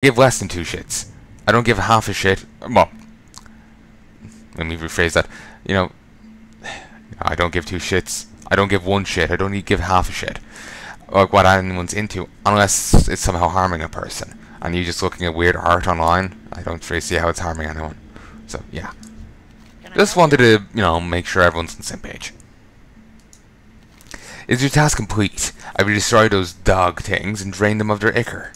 give less than 2 shits. I don't give half a shit. Well, let me rephrase that. You know, I don't give 2 shits. I don't give 1 shit. I don't even give half a shit. Like what anyone's into, unless it's somehow harming a person. And you're just looking at weird art online. I don't really see how it's harming anyone. So, yeah. Just wanted to, you know, make sure everyone's on the same page. Is your task complete? I will destroy those dog things and drain them of their ichor.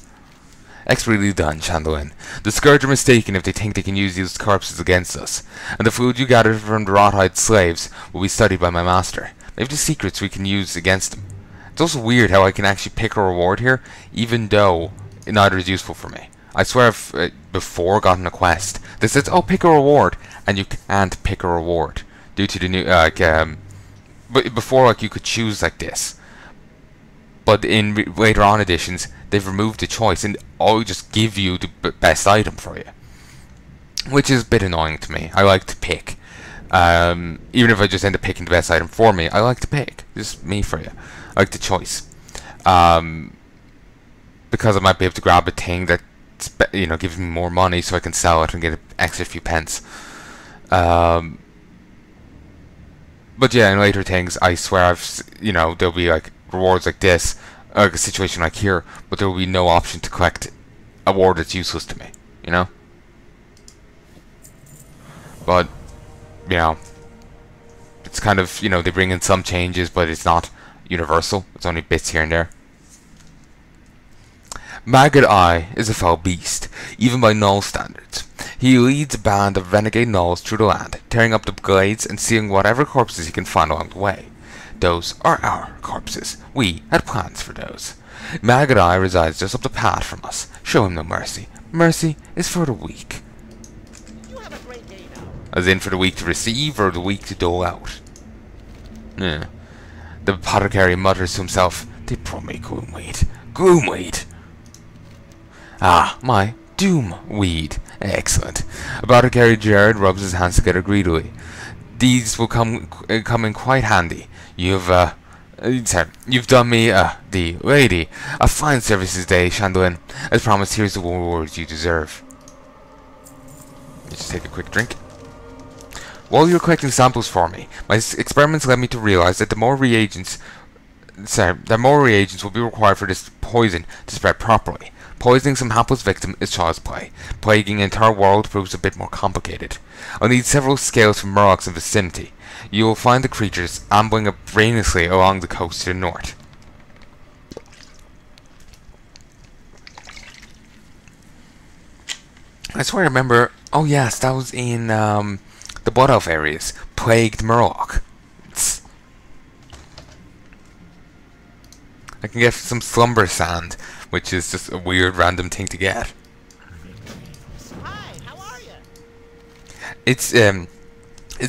Expertly done, Shandalyn. The Scourge are mistaken if they think they can use these corpses against us, and the food you gathered from the wrought-eyed slaves will be studied by my master. Maybe the secrets we can use against them. It's also weird how I can actually pick a reward here, even though neither is useful for me. I swear I've before gotten a quest that says, oh, pick a reward, and you can't pick a reward due to the new, but before, like, you could choose like this. But in later on editions, they've removed the choice and all just give you the best item for you, which is a bit annoying to me. I like to pick. Even if I just end up picking the best item for me, I like to pick. Just me for you. I like the choice. Because I might be able to grab a thing that, you know, gives me more money so I can sell it and get an extra few pence. But yeah, in later things, I swear you know, there'll be like rewards like this, like a situation like here, but there will be no option to collect a reward that's useless to me, you know? But, you know, it's kind of, you know, they bring in some changes, but it's not universal. It's only bits here and there. Maggot Eye is a foul beast, even by Null standards. He leads a band of renegade Nulls through the land, tearing up the glades and stealing whatever corpses he can find along the way. Those are our corpses. We had plans for those. Maggot Eye resides just up the path from us. Show him no mercy. Mercy is for the weak. You have a great day now. As in for the weak to receive or the weak to dole out. Yeah. The apothecary mutters to himself, they brought me gloomweed. Gloomweed! Ah, my doom weed. Excellent. Apothecary Jared rubs his hands together greedily. These will come in quite handy. You've done me, the lady, a fine service this day, Shandalyn. As promised, here's the rewards you deserve. Let's just take a quick drink. While you were collecting samples for me, my experiments led me to realize that more reagents will be required for this poison to spread properly. Poisoning some hapless victim is child's play. Plaguing an entire world proves a bit more complicated. I'll need several scales from Murlocs in the vicinity. You will find the creatures ambling brainlessly along the coast to the north. I swear I remember... Oh yes, that was in the Blood Elf areas. Plagued Murloc. I can get some slumber sand, which is just a weird random thing to get. Hi, how are you? It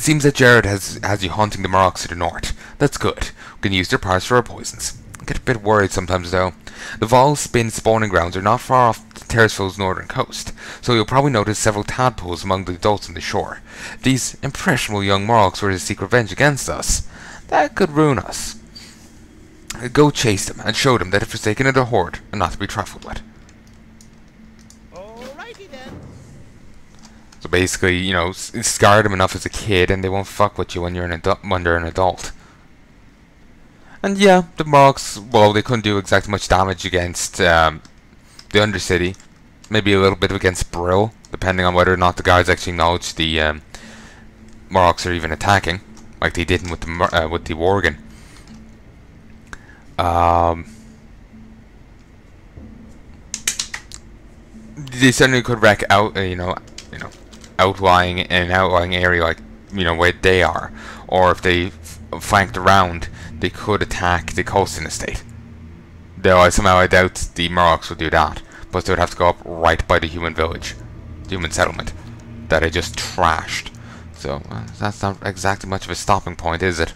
seems that Jared has you hunting the Murlocs to the north. That's good. We can use their parts for our poisons. I get a bit worried sometimes though. The Vol Spin spawning grounds are not far off Terrasville's northern coast, so you'll probably notice several tadpoles among the adults on the shore. These impressionable young Murlocs were to seek revenge against us. That could ruin us. Go chase them and show them that they're forsaken of the horde and not to be trifled with. Alrighty then. So basically, you know, scar them enough as a kid and they won't fuck with you when you're an adult. And yeah, the Murlocs, well, they couldn't do exactly much damage against the Undercity. Maybe a little bit against Brill, depending on whether or not the guards actually acknowledge the Murlocs are even attacking, like they didn't with the Worgen. They certainly could wreck out, outlying area like, where they are, or if they flanked around, they could attack the coastal estate. Though somehow I doubt the Murlocs would do that, but they would have to go up right by the human village, the human settlement, that I just trashed. So that's not exactly much of a stopping point, is it?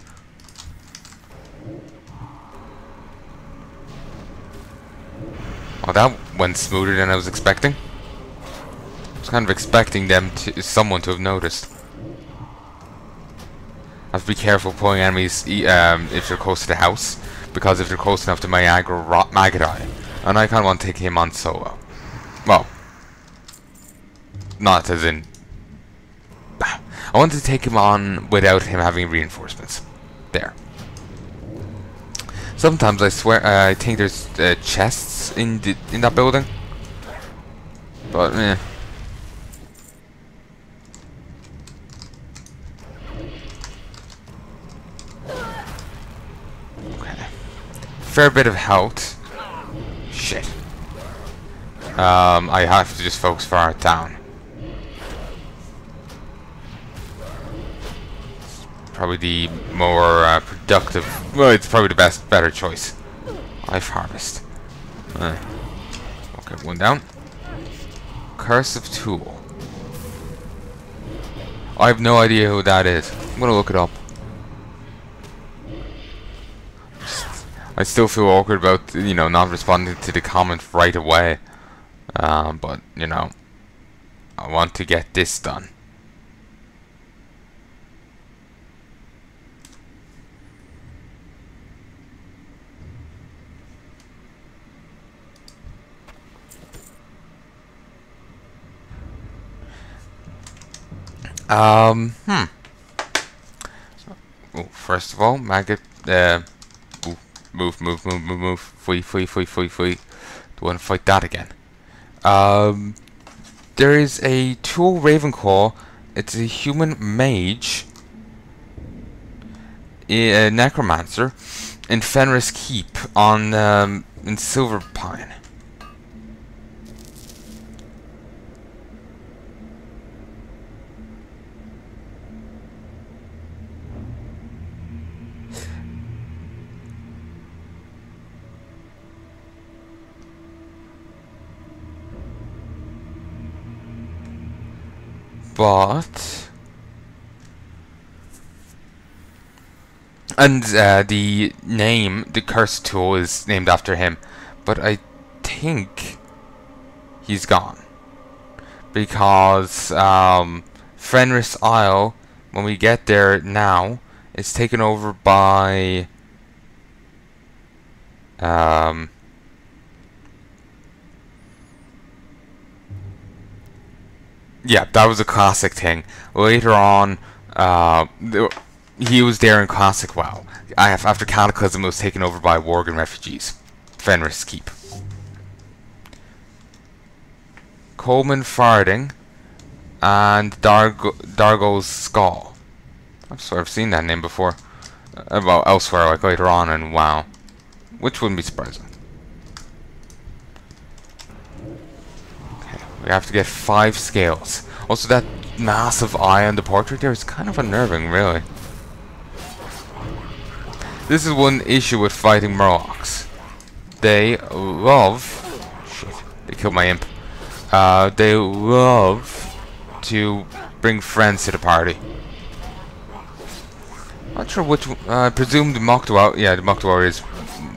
Well, that went smoother than I was expecting. I was kind of expecting someone to have noticed. I have to be careful pulling enemies if they're close to the house, because if they're close enough to my aggro Maggot Eye, and I kind of want to take him on solo. Well, Not as in... I wanted to take him on without him having reinforcements. There. Sometimes I swear I think there's chests in that building. But eh. Okay. Fair bit of health. Shit. I have to just focus far down. Probably the more productive. Well, it's probably the better choice. Life harvest. Okay, one down. Curse of Tool. I have no idea who that is. I'm gonna look it up. I still feel awkward about, you know, not responding to the comment right away. But, you know, I want to get this done. Oh, first of all, maggot, move. Flee. Don't want to fight that again. There is a tool Ravenclaw. It's a human mage, a necromancer, in Fenris Keep on in Silverpine. But the name, the curse tool, is named after him. But I think he's gone because Fenris Isle, when we get there now, is taken over by yeah, that was a classic thing. Later on, he was there in Classic WoW. After Cataclysm, it was taken over by Worgen refugees. Fenris Keep. Coleman Farding and Dargo's Skull. I've sort of seen that name before. Well, elsewhere, like later on in WoW. Which wouldn't be surprising. We have to get 5 scales. Also, that massive eye on the portrait there is kind of unnerving, really. This is one issue with fighting Murlocs. They love... Shit, they killed my imp. They love to bring friends to the party. Not sure which... I presume the Mok'Dwar... Yeah, the Mok'Dwar is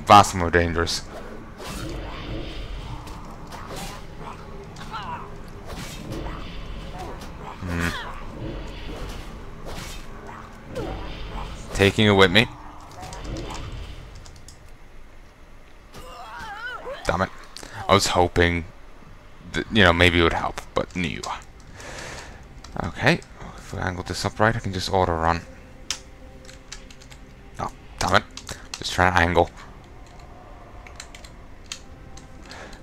vastly more dangerous. Taking it with me. Damn it. I was hoping that, you know, maybe it would help, but no. Okay. If I angle this up right, I can just auto run. Oh, damn it. Just trying to angle.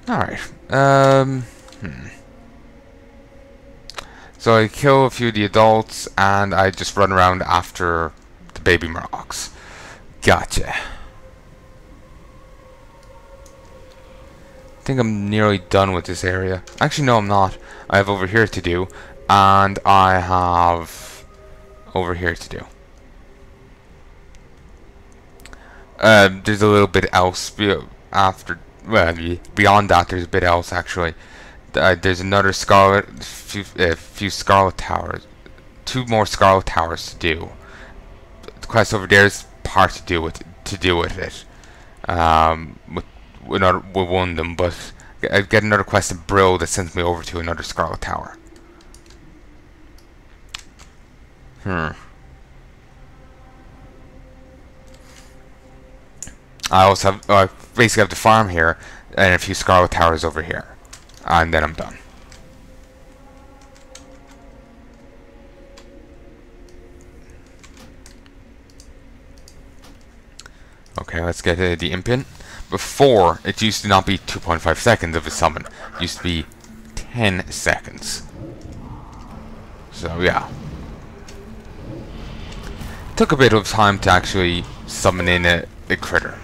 Alright. So I kill a few of the adults, and I just run around after the baby Murlocs. Gotcha. I think I'm nearly done with this area. Actually, no, I'm not. I have over here to do, and I have over here to do. There's a little bit else after. Well, beyond that, there's a bit else actually. There's another few Scarlet Towers, 2 more Scarlet Towers to do. The quest over there is part to do with it. With one of them, but I get another quest in Brill that sends me over to another Scarlet Tower. I also have, basically have the farm here and a few Scarlet Towers over here, and then I'm done. Okay, let's get the imp in. Before, it used to not be 2.5 seconds of a summon. It used to be 10 seconds. So, yeah. Took a bit of time to actually summon in a critter.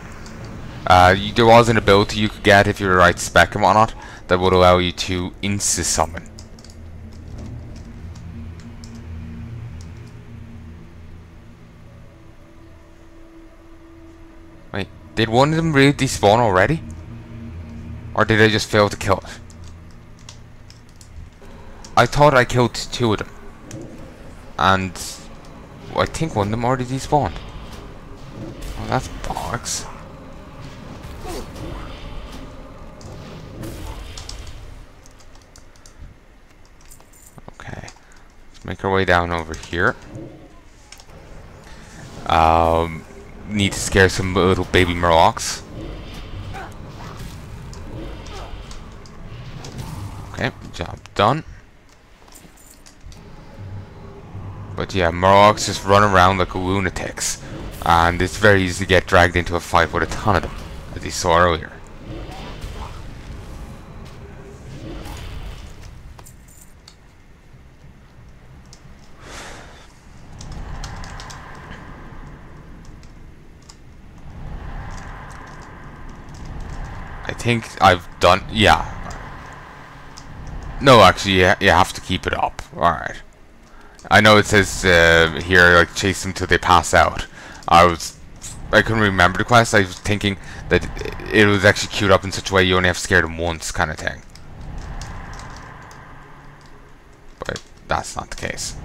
There was an ability you could get if you were the right spec and whatnot that would allow you to insta-summon. Wait, did one of them really despawn already? Or did I just fail to kill it? I thought I killed 2 of them. And I think one of them already despawned. Oh, that's bollocks. Okay. Let's make our way down over here. Need to scare some little baby murlocs. Okay, job done. But yeah, murlocs just run around like lunatics, and it's very easy to get dragged into a fight with a ton of them, as you saw earlier. I think I've done, yeah. No, actually, you have to keep it up. Alright. I know it says here, like, chase them till they pass out. I couldn't remember the quest. I was thinking that it was actually queued up in such a way you only have to scare them once, kind of thing. But that's not the case.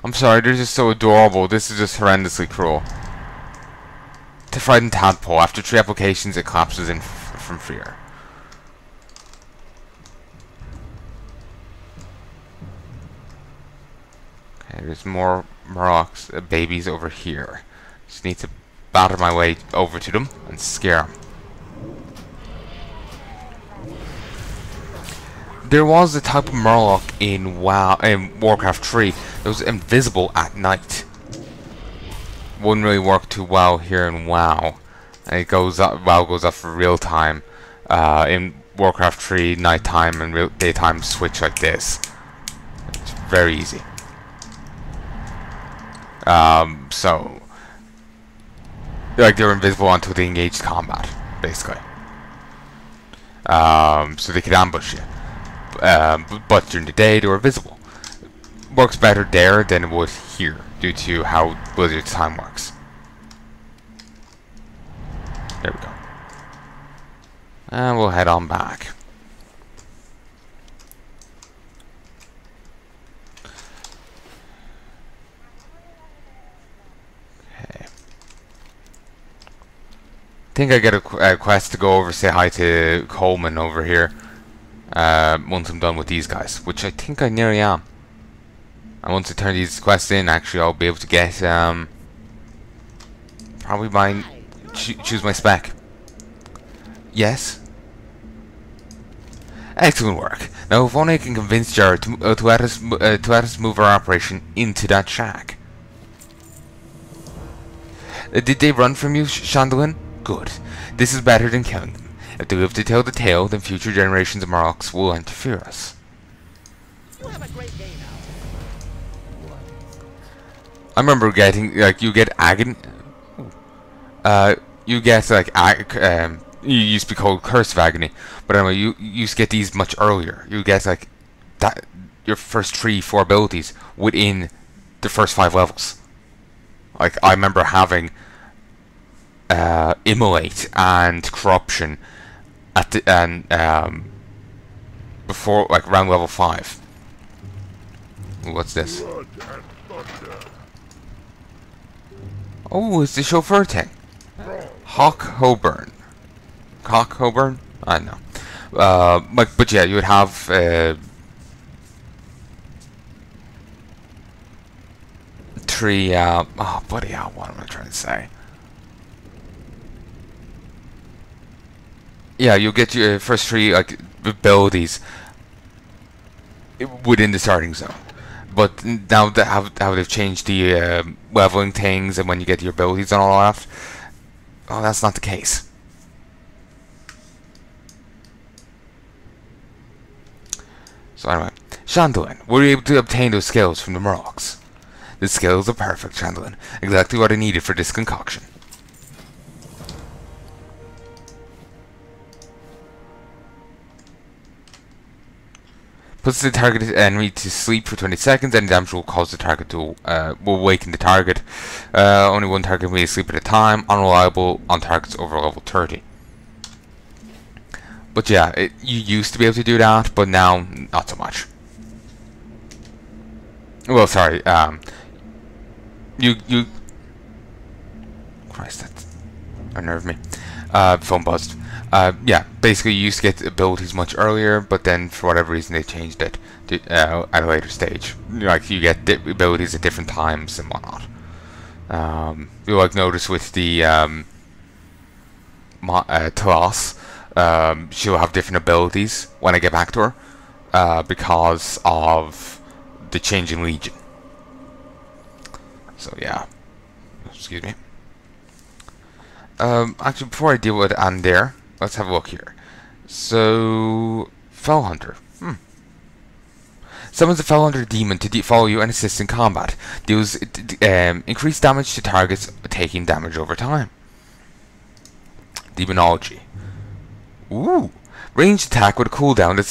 I'm sorry, they're just so adorable. This is just horrendously cruel. To frighten Tadpole. After 3 applications, it collapses in from fear. Okay, there's more Murlocs, babies over here. Just need to batter my way over to them and scare them. There was a type of Murloc in Warcraft 3 that was invisible at night. Wouldn't really work too well here in WoW. And it goes up, WoW goes up for real time. In Warcraft 3, nighttime and daytime switch like this. It's very easy. So, like, they're invisible until they engage combat, basically. So they could ambush you. But during the day, they were visible. Works better there than it would here, due to how Blizzard's time works. There we go. And we'll head on back. Okay. I think I get a quest to go over, say hi to Coleman over here. Once I'm done with these guys, which I think I nearly am. And once I turn these quests in, actually, I'll be able to get, probably choose my spec. Yes? Excellent work. Now, if only I can convince Jared to let us move our operation into that shack. Did they run from you, Shandalyn? Good. This is better than killing them. If they live to tell the tale, then future generations of Murlocs will interfere us. You have a great day now. I remember getting, like, you get agony. You get, like, you used to be called Curse of Agony, but anyway, you used to get these much earlier. You get, like, that your first 3-4 abilities within the first 5 levels. Like, I remember having Immolate and Corruption at the before, like, around level 5. What's this? Oh, it's the chauffeur thing. Hawk Hoburn. Hawk Hoburn? I don't know. But yeah, you would have 3. Oh, bloody hell! What am I trying to say? Yeah, you'll get your first 3 like abilities within the starting zone. But now that how they've changed the leveling things and when you get your abilities and all that, oh, that's not the case. So anyway, Shandalyn, were you able to obtain those skills from the Murlocs? The skills are perfect, Shandalyn. Exactly what I needed for this concoction. Puts the targeted enemy to sleep for 20 seconds. Any damage will cause the target to will awaken the target. Only one target may sleep at a time. Unreliable on targets over level 30. But yeah, you used to be able to do that, but now not so much. Well, sorry. You. Christ, that unnerved me. Phone buzzed. Yeah, basically you used to get abilities much earlier, but then for whatever reason they changed it to, at a later stage. Like you get abilities at different times and whatnot. You'll like notice with the Talas, she'll have different abilities when I get back to her, because of the change in Legion. So yeah, excuse me. Actually, before I deal with and there, let's have a look here. So, Fell Hunter. Summons a Fell Hunter demon to follow you and assist in combat. Deals increased damage to targets taking damage over time. Demonology. Ooh. Ranged attack with a cooldown that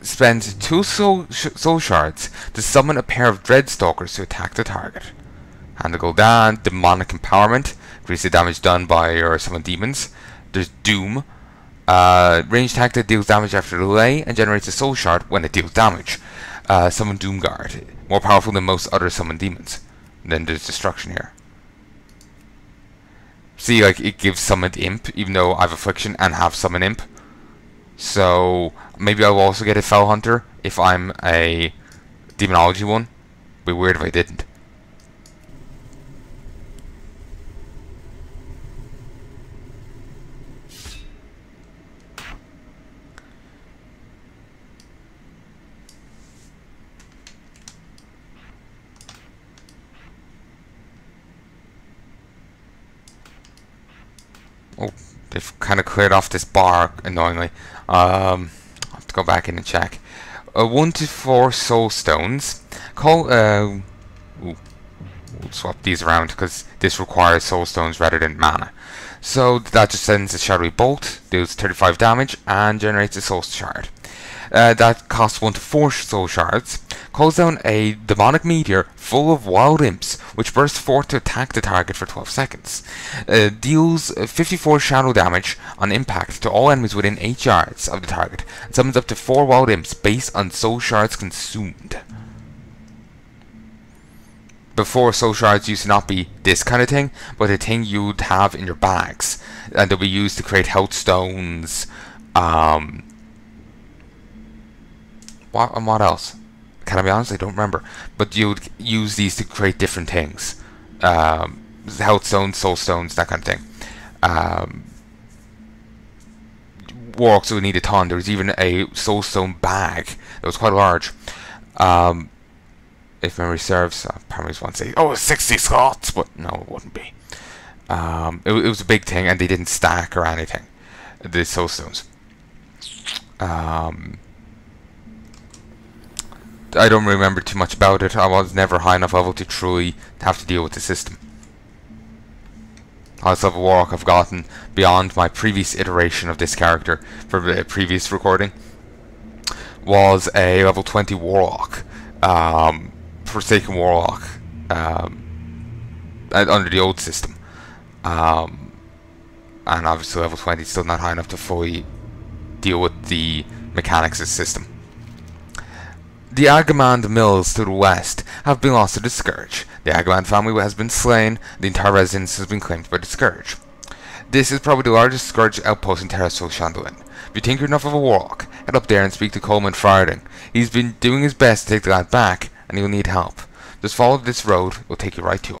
spends 2 soul shards to summon a pair of Dreadstalkers to attack the target. And to go down, Demonic Empowerment. Increase the damage done by your summoned demons. There's Doom. Ranged attack that deals damage after delay and generates a soul shard when it deals damage. Summon Doomguard. More powerful than most other summoned demons. And then there's Destruction here. See, like, it gives Summoned Imp, even though I have Affliction and have Summon Imp. So, maybe I'll also get a Fell Hunter if I'm a Demonology one. It'd be weird if I didn't. Oh, they've kind of cleared off this bar, annoyingly. I'll have to go back in and check. 1 to 4 soul stones. We'll swap these around because this requires soul stones rather than mana. So that just sends a shadowy bolt, deals 35 damage, and generates a soul shard. That costs 1 to 4 soul shards. Calls down a demonic meteor full of wild imps, which bursts forth to attack the target for 12 seconds. Deals 54 shadow damage on impact to all enemies within 8 yards of the target, and summons up to 4 wild imps based on soul shards consumed. Before, soul shards used to not be this kind of thing, but a thing you'd have in your bags, and they'll be used to create health stones. What else? Can I be honest? I don't remember. But you'd use these to create different things. Health stones, soul stones, that kind of thing. Warlocks would need a ton. There was even a soul stone bag that was quite large. If memory serves, apparently it's one say, oh, 60 slots, but no, it wouldn't be. It was a big thing, and they didn't stack or anything. The soul stones. I don't remember too much about it. I was never high enough level to truly have to deal with the system. Highest level warlock I've gotten beyond my previous iteration of this character for the previous recording was a level 20 warlock. Forsaken warlock. Under the old system. And obviously level 20 is still not high enough to fully deal with the mechanics of the system. The Agamand mills to the west have been lost to the Scourge. The Agamand family has been slain. The entire residence has been claimed by the Scourge. This is probably the largest Scourge outpost in terrestrial Shandalyn. If you think you're enough of a warlock, head up there and speak to Coleman Farding. He's been doing his best to take the lad back, and he'll need help. Just follow this road, it will take you right to him.